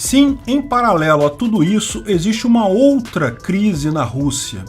Sim, em paralelo a tudo isso, existe uma outra crise na Rússia.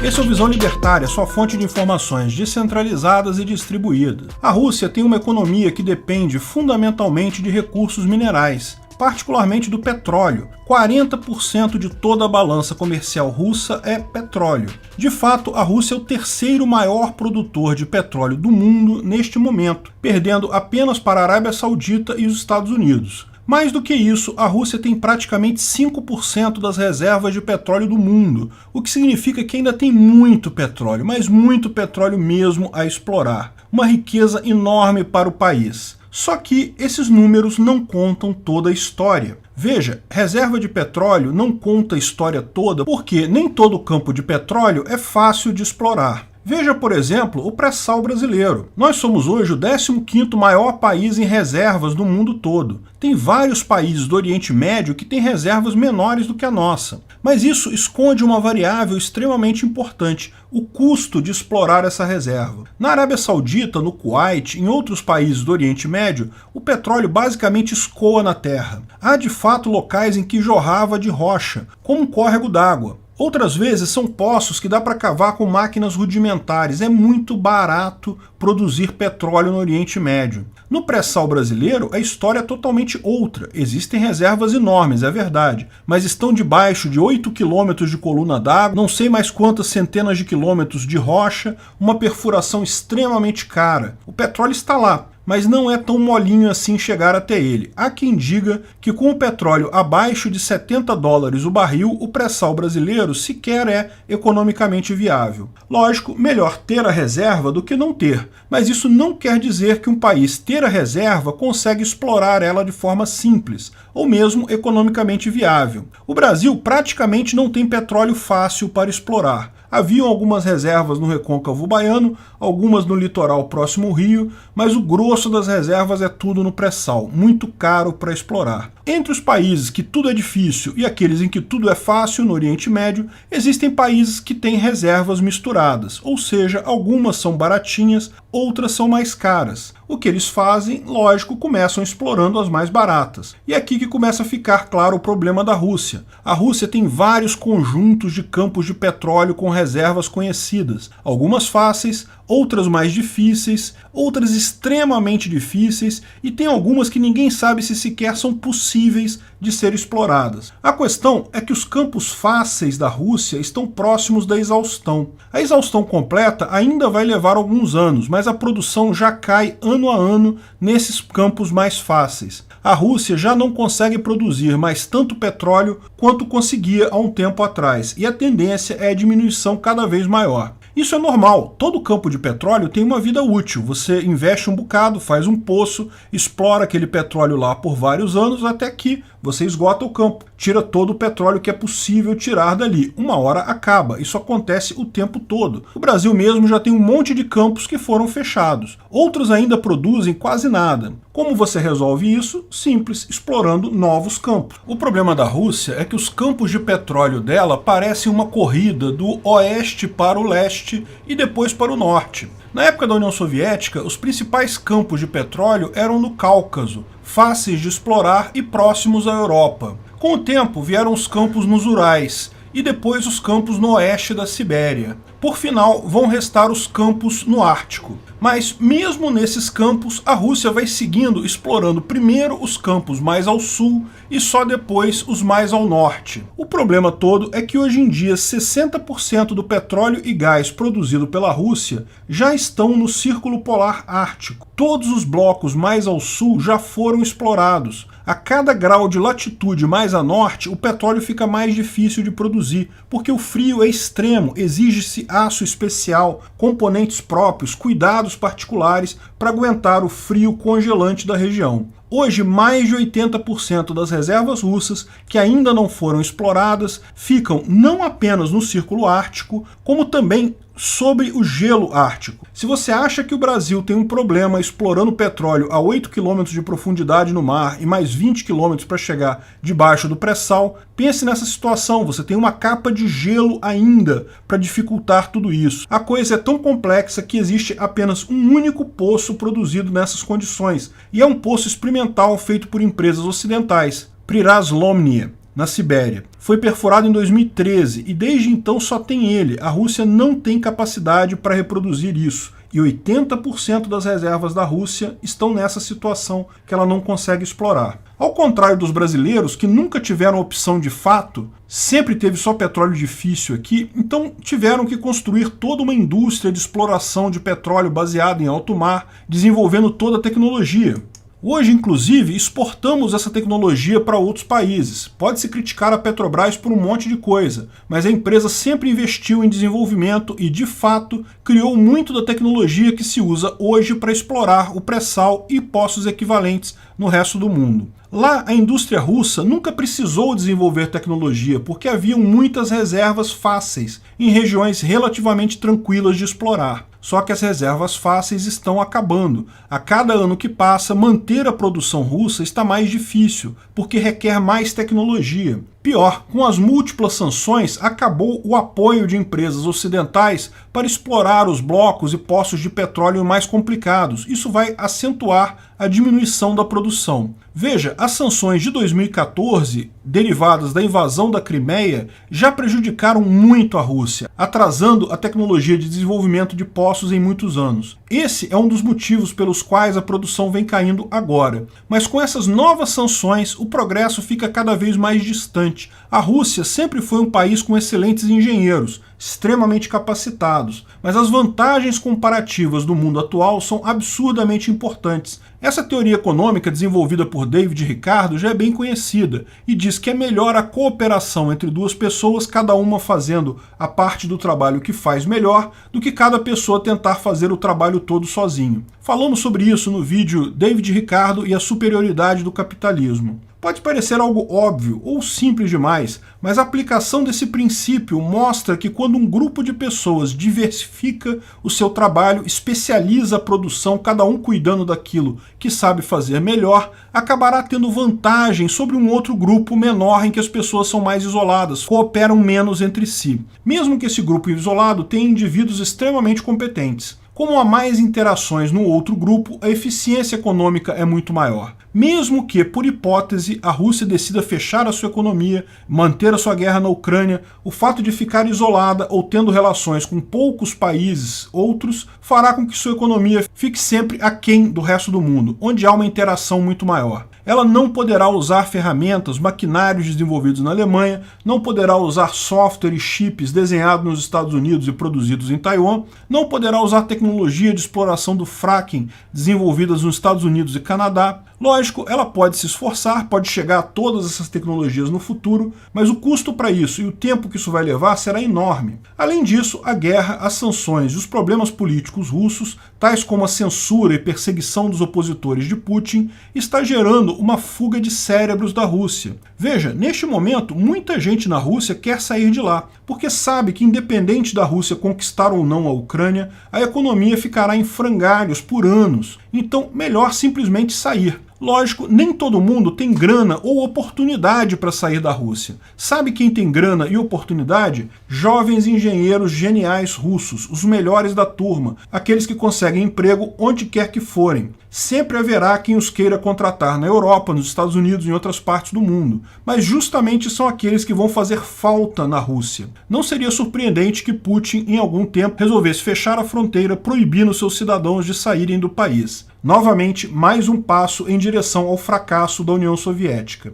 Esse é o Visão Libertária, sua fonte de informações descentralizadas e distribuídas. A Rússia tem uma economia que depende fundamentalmente de recursos minerais, particularmente do petróleo. 40% de toda a balança comercial russa é petróleo. De fato, a Rússia é o terceiro maior produtor de petróleo do mundo neste momento, perdendo apenas para a Arábia Saudita e os Estados Unidos. Mais do que isso, a Rússia tem praticamente 5% das reservas de petróleo do mundo, o que significa que ainda tem muito petróleo, mas muito petróleo mesmo a explorar. Uma riqueza enorme para o país. Só que esses números não contam toda a história. Veja, reserva de petróleo não conta a história toda porque nem todo campo de petróleo é fácil de explorar. Veja, por exemplo, o pré-sal brasileiro. Nós somos hoje o 15º maior país em reservas do mundo todo. Tem vários países do Oriente Médio que têm reservas menores do que a nossa. Mas isso esconde uma variável extremamente importante, o custo de explorar essa reserva. Na Arábia Saudita, no Kuwait, em outros países do Oriente Médio, o petróleo basicamente escoa na terra. Há de fato locais em que jorrava de rocha, como um córrego d'água. Outras vezes são poços que dá para cavar com máquinas rudimentares. É muito barato produzir petróleo no Oriente Médio. No pré-sal brasileiro, a história é totalmente outra. Existem reservas enormes, é verdade, mas estão debaixo de 8 quilômetros de coluna d'água, não sei mais quantas centenas de quilômetros de rocha, uma perfuração extremamente cara. O petróleo está lá, mas não é tão molinho assim chegar até ele. Há quem diga que com o petróleo abaixo de $70 o barril, o pré-sal brasileiro sequer é economicamente viável. Lógico, melhor ter a reserva do que não ter, mas isso não quer dizer que um país ter a reserva consegue explorar ela de forma simples, ou mesmo economicamente viável. O Brasil praticamente não tem petróleo fácil para explorar. Haviam algumas reservas no recôncavo baiano, algumas no litoral próximo ao Rio, mas o grosso das reservas é tudo no pré-sal, muito caro para explorar. Entre os países que tudo é difícil e aqueles em que tudo é fácil no Oriente Médio, existem países que têm reservas misturadas, ou seja, algumas são baratinhas, outras são mais caras. O que eles fazem, lógico, começam explorando as mais baratas. E é aqui que começa a ficar claro o problema da Rússia. A Rússia tem vários conjuntos de campos de petróleo com reservas conhecidas, algumas fáceis, outras mais difíceis, outras extremamente difíceis, e tem algumas que ninguém sabe se sequer são possíveis de ser exploradas. A questão é que os campos fáceis da Rússia estão próximos da exaustão. A exaustão completa ainda vai levar alguns anos, mas a produção já cai ano a ano nesses campos mais fáceis. A Rússia já não consegue produzir mais tanto petróleo quanto conseguia há um tempo atrás, e a tendência é a diminuição cada vez maior. Isso é normal, todo campo de petróleo tem uma vida útil, você investe um bocado, faz um poço, explora aquele petróleo lá por vários anos até que você esgota o campo, tira todo o petróleo que é possível tirar dali. Uma hora acaba, isso acontece o tempo todo. O Brasil mesmo já tem um monte de campos que foram fechados, outros ainda produzem quase nada. Como você resolve isso? Simples, explorando novos campos. O problema da Rússia é que os campos de petróleo dela parecem uma corrida do oeste para o leste e depois para o norte. Na época da União Soviética, os principais campos de petróleo eram no Cáucaso, fáceis de explorar e próximos à Europa. Com o tempo vieram os campos nos Urais e depois os campos no oeste da Sibéria. Por final, vão restar os campos no Ártico. Mas mesmo nesses campos, a Rússia vai seguindo, explorando primeiro os campos mais ao sul e só depois os mais ao norte. O problema todo é que hoje em dia 60% do petróleo e gás produzido pela Rússia já estão no Círculo Polar Ártico. Todos os blocos mais ao sul já foram explorados. A cada grau de latitude mais a norte, o petróleo fica mais difícil de produzir, porque o frio é extremo, exige-se aço especial, componentes próprios, cuidados particulares para aguentar o frio congelante da região. Hoje, mais de 80% das reservas russas que ainda não foram exploradas ficam não apenas no Círculo Ártico, como também sobre o gelo ártico. Se você acha que o Brasil tem um problema explorando petróleo a 8 km de profundidade no mar e mais 20 km para chegar debaixo do pré-sal, pense nessa situação, você tem uma capa de gelo ainda para dificultar tudo isso. A coisa é tão complexa que existe apenas um único poço produzido nessas condições, e é um poço experimental experimental feito por empresas ocidentais, Prirazlomnia, na Sibéria. Foi perfurado em 2013 e desde então só tem ele. A Rússia não tem capacidade para reproduzir isso. E 80% das reservas da Rússia estão nessa situação que ela não consegue explorar. Ao contrário dos brasileiros, que nunca tiveram opção de fato, sempre teve só petróleo difícil aqui, então tiveram que construir toda uma indústria de exploração de petróleo baseada em alto mar, desenvolvendo toda a tecnologia. Hoje, inclusive, exportamos essa tecnologia para outros países. Pode-se criticar a Petrobras por um monte de coisa, mas a empresa sempre investiu em desenvolvimento e, de fato, criou muito da tecnologia que se usa hoje para explorar o pré-sal e poços equivalentes no resto do mundo. Lá, a indústria russa nunca precisou desenvolver tecnologia, porque haviam muitas reservas fáceis, em regiões relativamente tranquilas de explorar. Só que as reservas fáceis estão acabando. A cada ano que passa, manter a produção russa está mais difícil, porque requer mais tecnologia. Pior, com as múltiplas sanções, acabou o apoio de empresas ocidentais para explorar os blocos e poços de petróleo mais complicados. Isso vai acentuar a diminuição da produção. Veja, as sanções de 2014, derivadas da invasão da Crimeia, já prejudicaram muito a Rússia, atrasando a tecnologia de desenvolvimento de poços em muitos anos. Esse é um dos motivos pelos quais a produção vem caindo agora. Mas com essas novas sanções, o progresso fica cada vez mais distante. A Rússia sempre foi um país com excelentes engenheiros, extremamente capacitados, mas as vantagens comparativas do mundo atual são absurdamente importantes. Essa teoria econômica desenvolvida por David Ricardo já é bem conhecida e diz que é melhor a cooperação entre duas pessoas, cada uma fazendo a parte do trabalho que faz melhor, do que cada pessoa tentar fazer o trabalho todo sozinho. Falamos sobre isso no vídeo David Ricardo e a superioridade do capitalismo. Pode parecer algo óbvio ou simples demais, mas a aplicação desse princípio mostra que quando um grupo de pessoas diversifica o seu trabalho, especializa a produção, cada um cuidando daquilo que sabe fazer melhor, acabará tendo vantagem sobre um outro grupo menor em que as pessoas são mais isoladas, cooperam menos entre si. Mesmo que esse grupo isolado tenha indivíduos extremamente competentes. Como há mais interações no outro grupo, a eficiência econômica é muito maior. Mesmo que, por hipótese, a Rússia decida fechar a sua economia, manter a sua guerra na Ucrânia, o fato de ficar isolada ou tendo relações com poucos países outros fará com que sua economia fique sempre aquém do resto do mundo, onde há uma interação muito maior. Ela não poderá usar ferramentas, maquinários desenvolvidos na Alemanha, não poderá usar software e chips desenhados nos Estados Unidos e produzidos em Taiwan, não poderá usar tecnologia de exploração do fracking desenvolvidas nos Estados Unidos e Canadá. Lógico, ela pode se esforçar, pode chegar a todas essas tecnologias no futuro, mas o custo para isso e o tempo que isso vai levar será enorme. Além disso, a guerra, as sanções e os problemas políticos russos, tais como a censura e perseguição dos opositores de Putin, está gerando uma fuga de cérebros da Rússia. Veja, neste momento, muita gente na Rússia quer sair de lá, porque sabe que independente da Rússia conquistar ou não a Ucrânia, a economia ficará em frangalhos por anos. Então, melhor simplesmente sair. Lógico, nem todo mundo tem grana ou oportunidade para sair da Rússia. Sabe quem tem grana e oportunidade? Jovens engenheiros geniais russos, os melhores da turma, aqueles que conseguem emprego onde quer que forem. Sempre haverá quem os queira contratar na Europa, nos Estados Unidos e em outras partes do mundo, mas justamente são aqueles que vão fazer falta na Rússia. Não seria surpreendente que Putin, em algum tempo, resolvesse fechar a fronteira, proibindo seus cidadãos de saírem do país. Novamente, mais um passo em direção ao fracasso da União Soviética.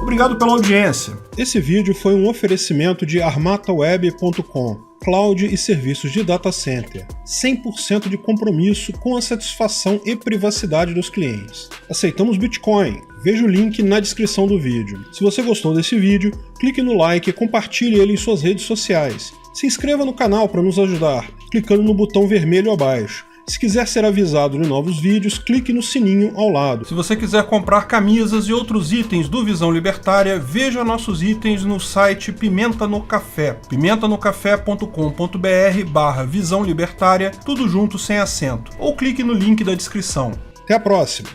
Obrigado pela audiência. Esse vídeo foi um oferecimento de armataweb.com, cloud e serviços de data center. 100% de compromisso com a satisfação e privacidade dos clientes. Aceitamos Bitcoin. Veja o link na descrição do vídeo. Se você gostou desse vídeo, clique no like e compartilhe ele em suas redes sociais. Se inscreva no canal para nos ajudar, clicando no botão vermelho abaixo. Se quiser ser avisado de novos vídeos, clique no sininho ao lado. Se você quiser comprar camisas e outros itens do Visão Libertária, veja nossos itens no site Pimenta no Café, pimentanocafé.com.br/Visão Libertária, tudo junto sem acento, ou clique no link da descrição. Até a próxima!